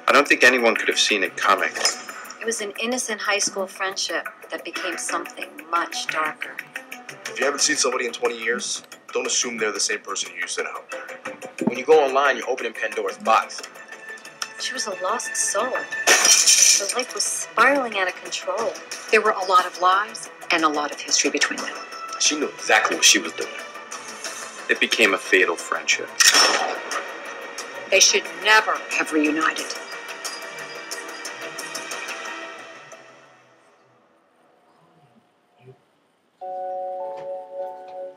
I don't think anyone could have seen it coming. It was an innocent high school friendship that became something much darker. If you haven't seen somebody in 20 years, don't assume they're the same person you used to know. When you go online, you're opening Pandora's box. She was a lost soul. Her life was spiraling out of control. There were a lot of lies and a lot of history between them. She knew exactly what she was doing. It became a fatal friendship. They should never have reunited.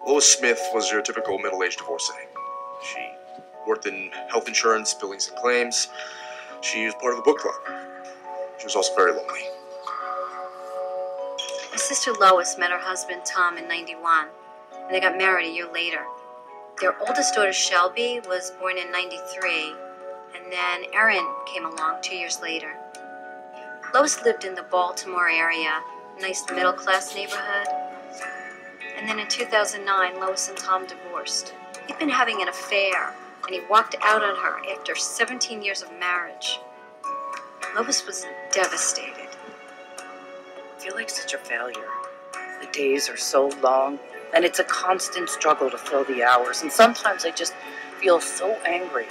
Lois Smith was your typical middle-aged divorcee. She worked in health insurance, billings and claims. She was part of the book club. She was also very lonely. My sister Lois met her husband Tom in '91, and they got married a year later. Their oldest daughter Shelby was born in '93, and then Erin came along 2 years later. Lois lived in the Baltimore area, a nice middle-class neighborhood. And then in 2009, Lois and Tom divorced. He'd been having an affair, and he walked out on her after 17 years of marriage. Lois was devastated. I feel like such a failure. The days are so long, and it's a constant struggle to fill the hours, and sometimes I just feel so angry.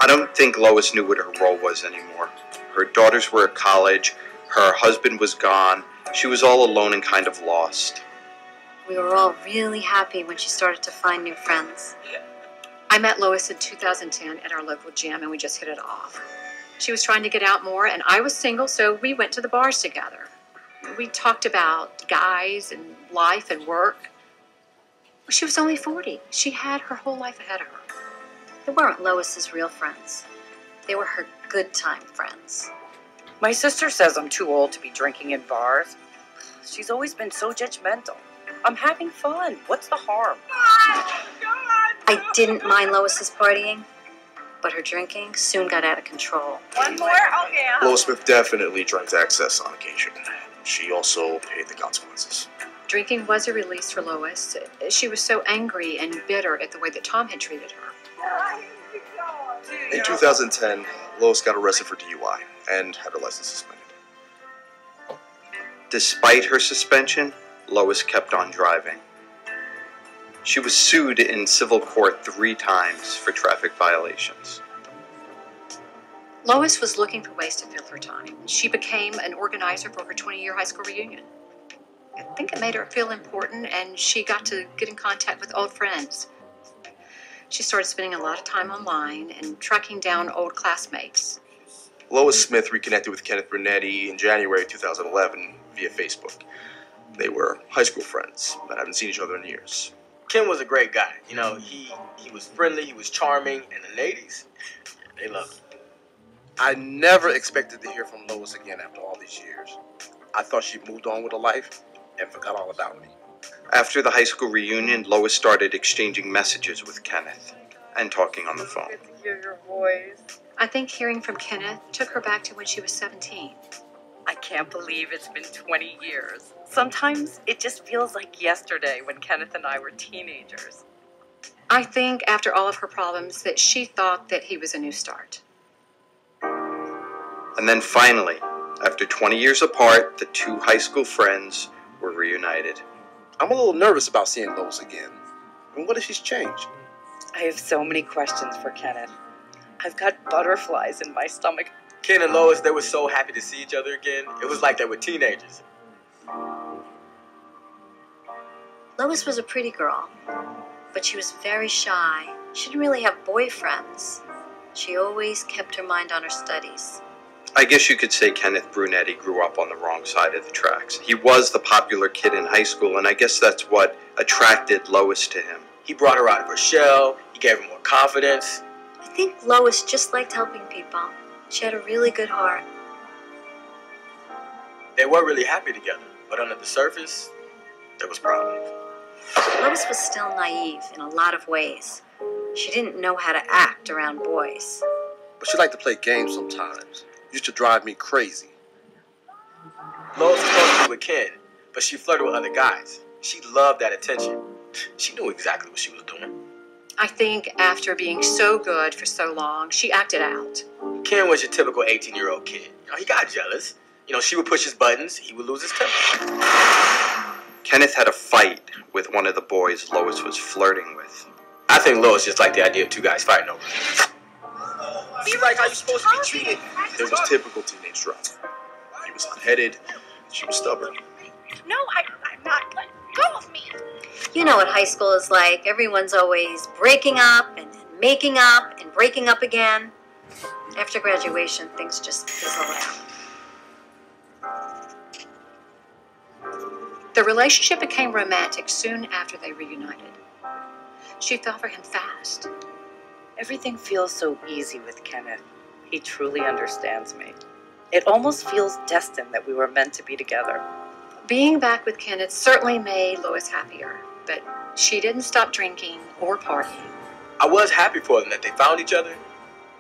I don't think Lois knew what her role was anymore. Her daughters were at college, her husband was gone, she was all alone and kind of lost. We were all really happy when she started to find new friends. I met Lois in 2010 at our local gym, and we just hit it off. She was trying to get out more, and I was single, so we went to the bars together. We talked about guys and life and work. She was only 40. She had her whole life ahead of her. They weren't Lois's real friends. They were her good time friends. My sister says I'm too old to be drinking in bars. She's always been so judgmental. I'm having fun. What's the harm? I didn't mind Lois's partying, but her drinking soon got out of control. One more? Okay. Lois Smith definitely drank to excess on occasion. She also paid the consequences. Drinking was a release for Lois. She was so angry and bitter at the way that Tom had treated her. In 2010, Lois got arrested for DUI and had her license suspended. Despite her suspension, Lois kept on driving. She was sued in civil court 3 times for traffic violations. Lois was looking for ways to fill her time. She became an organizer for her 20-year high school reunion. I think it made her feel important, and she got to get in contact with old friends. She started spending a lot of time online and tracking down old classmates. Lois Smith reconnected with Kenneth Brunetti in January 2011 via Facebook. They were high school friends, but hadn't seen each other in years. Ken was a great guy. You know, he was friendly, he was charming, and the ladies, they loved him. I never expected to hear from Lois again after all these years. I thought she moved on with her life and forgot all about me. After the high school reunion, Lois started exchanging messages with Kenneth and talking on the phone. Good to hear your voice. I think hearing from Kenneth took her back to when she was 17. I can't believe it's been 20 years. Sometimes it just feels like yesterday when Kenneth and I were teenagers. I think after all of her problems that she thought that he was a new start. And then finally, after 20 years apart, the 2 high school friends were reunited. I'm a little nervous about seeing Lois again. And what if she's changed? I have so many questions for Kenneth. I've got butterflies in my stomach. Ken and Lois, they were so happy to see each other again. It was like they were teenagers. Lois was a pretty girl, but she was very shy. She didn't really have boyfriends. She always kept her mind on her studies. I guess you could say Kenneth Brunetti grew up on the wrong side of the tracks. He was the popular kid in high school, and I guess that's what attracted Lois to him. He brought her out of her shell. He gave her more confidence. I think Lois just liked helping people. She had a really good heart. They were really happy together, but under the surface, there was problems. Lois was still naive in a lot of ways. She didn't know how to act around boys. But she liked to play games sometimes. Used to drive me crazy. Lois was supposed to be with Ken, but she flirted with other guys. She loved that attention. She knew exactly what she was doing. I think after being so good for so long, she acted out. Ken was your typical 18-year-old kid. He got jealous. She would push his buttons, he would lose his temper. Kenneth had a fight with one of the boys Lois was flirting with. I think Lois just liked the idea of two guys fighting over it. Be like how you're supposed to be treated. It was typical teenage drama. He was hot-headed, she was stubborn. No, I'm not. Let go of me. You know what high school is like. Everyone's always breaking up and then making up and breaking up again. After graduation, things just fizzle out. The relationship became romantic soon after they reunited. She fell for him fast. Everything feels so easy with Kenneth. He truly understands me. It almost feels destined that we were meant to be together. Being back with Kenneth certainly made Lois happier, but she didn't stop drinking or partying. I was happy for them that they found each other,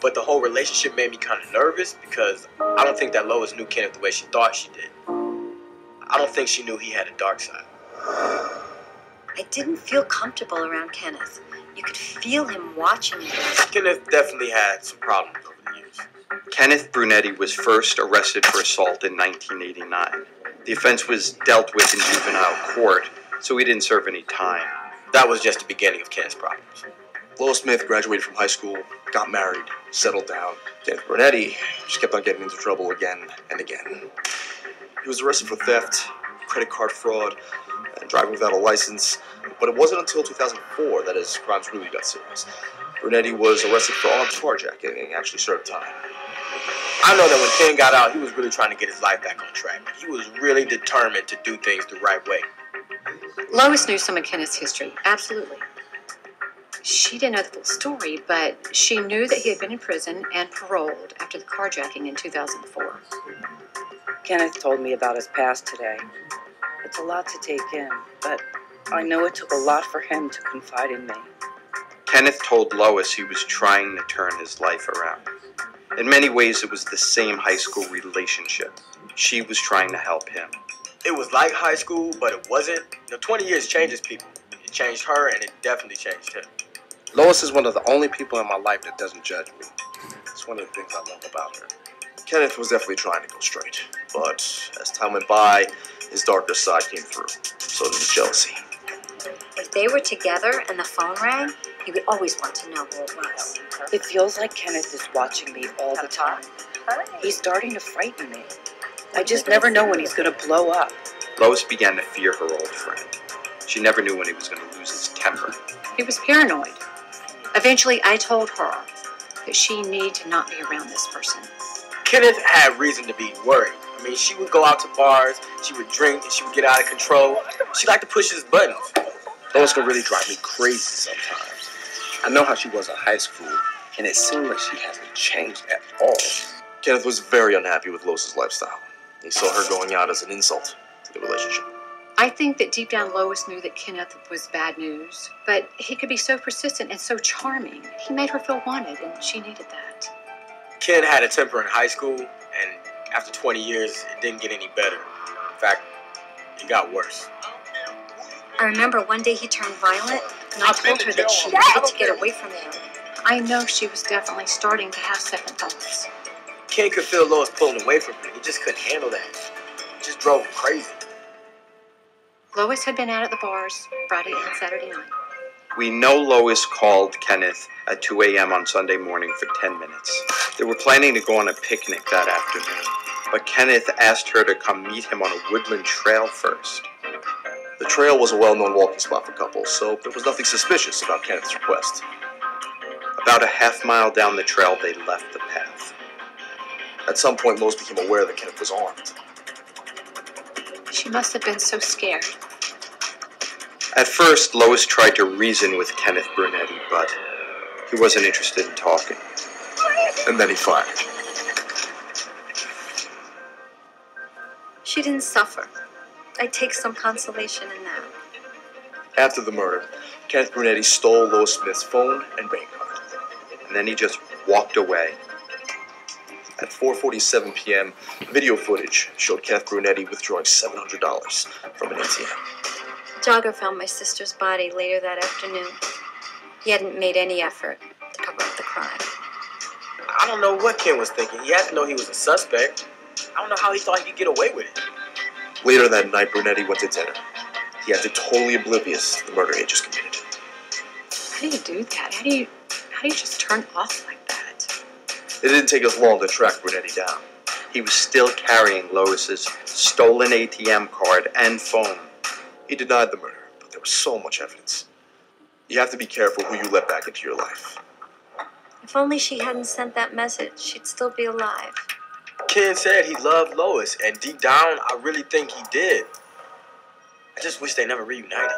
but the whole relationship made me kind of nervous because I don't think that Lois knew Kenneth the way she thought she did. I don't think she knew he had a dark side. I didn't feel comfortable around Kenneth. You could feel him watching me. Kenneth definitely had some problems over the years. Kenneth Brunetti was first arrested for assault in 1989. The offense was dealt with in juvenile court, so he didn't serve any time. That was just the beginning of Kenneth's problems. Lois Smith graduated from high school, got married, settled down. Kenneth Brunetti just kept on getting into trouble again and again. He was arrested for theft, credit card fraud, and driving without a license. But it wasn't until 2004 that his crimes really got serious. Brunetti was arrested for armed carjacking and actually served time. I know that when Ken got out, he was really trying to get his life back on track. He was really determined to do things the right way. Lois knew some of Kenneth's history, absolutely. She didn't know the full story, but she knew that he had been in prison and paroled after the carjacking in 2004. Kenneth told me about his past today. It's a lot to take in, but I know it took a lot for him to confide in me. Kenneth told Lois he was trying to turn his life around. In many ways, it was the same high school relationship. She was trying to help him. It was like high school, but it wasn't. 20 years changes people. It changed her, and it definitely changed him. Lois is one of the only people in my life that doesn't judge me. It's one of the things I love about her. Kenneth was definitely trying to go straight, but as time went by, his darker side came through. So did his jealousy. If they were together and the phone rang, he would always want to know who it was. It feels like Kenneth is watching me all the time. He's starting to frighten me. I just never know when he's going to blow up. Lois began to fear her old friend. She never knew when he was going to lose his temper. He was paranoid. Eventually, I told her that she needed to not be around this person. Kenneth had reason to be worried. She would go out to bars, she would drink, and she would get out of control. She liked to push his buttons. Lois can really drive me crazy sometimes. I know how she was in high school, and it seems like she hasn't changed at all. Kenneth was very unhappy with Lois's lifestyle. He saw her going out as an insult to the relationship. I think that deep down Lois knew that Kenneth was bad news, but he could be so persistent and so charming. He made her feel wanted, and she needed that. Ken had a temper in high school, and after 20 years, it didn't get any better. In fact, it got worse. I remember one day he turned violent, and I told her that she needed to get away from him. I know she was definitely starting to have second thoughts. Ken could feel Lois pulling away from him. He just couldn't handle that. It just drove him crazy. Lois had been out at the bars Friday and Saturday night. We know Lois called Kenneth at 2 a.m. on Sunday morning for 10 minutes. They were planning to go on a picnic that afternoon, but Kenneth asked her to come meet him on a woodland trail first. The trail was a well-known walking spot for couples, so there was nothing suspicious about Kenneth's request. About a half-mile down the trail, they left the path. At some point, Lois became aware that Kenneth was armed. She must have been so scared. At first, Lois tried to reason with Kenneth Brunetti, but he wasn't interested in talking. And then he fired. She didn't suffer. I take some consolation in that. After the murder, Kenneth Brunetti stole Lois Smith's phone and bank card. And then he just walked away. At 4:47 p.m., video footage showed Kenneth Brunetti withdrawing $700 from an ATM. Jogger found my sister's body later that afternoon. He hadn't made any effort to cover up the crime. I don't know what Ken was thinking. He had to know he was a suspect. I don't know how he thought he could get away with it. Later that night, Brunetti went to dinner. He acted totally oblivious to the murder he had just committed. How do you do that? How do you just turn off like that? It didn't take us long to track Brunetti down. He was still carrying Lois's stolen ATM card and phone. He denied the murder, but there was so much evidence. You have to be careful who you let back into your life. If only she hadn't sent that message, she'd still be alive. Ken said he loved Lois, and deep down, I really think he did. I just wish they never reunited.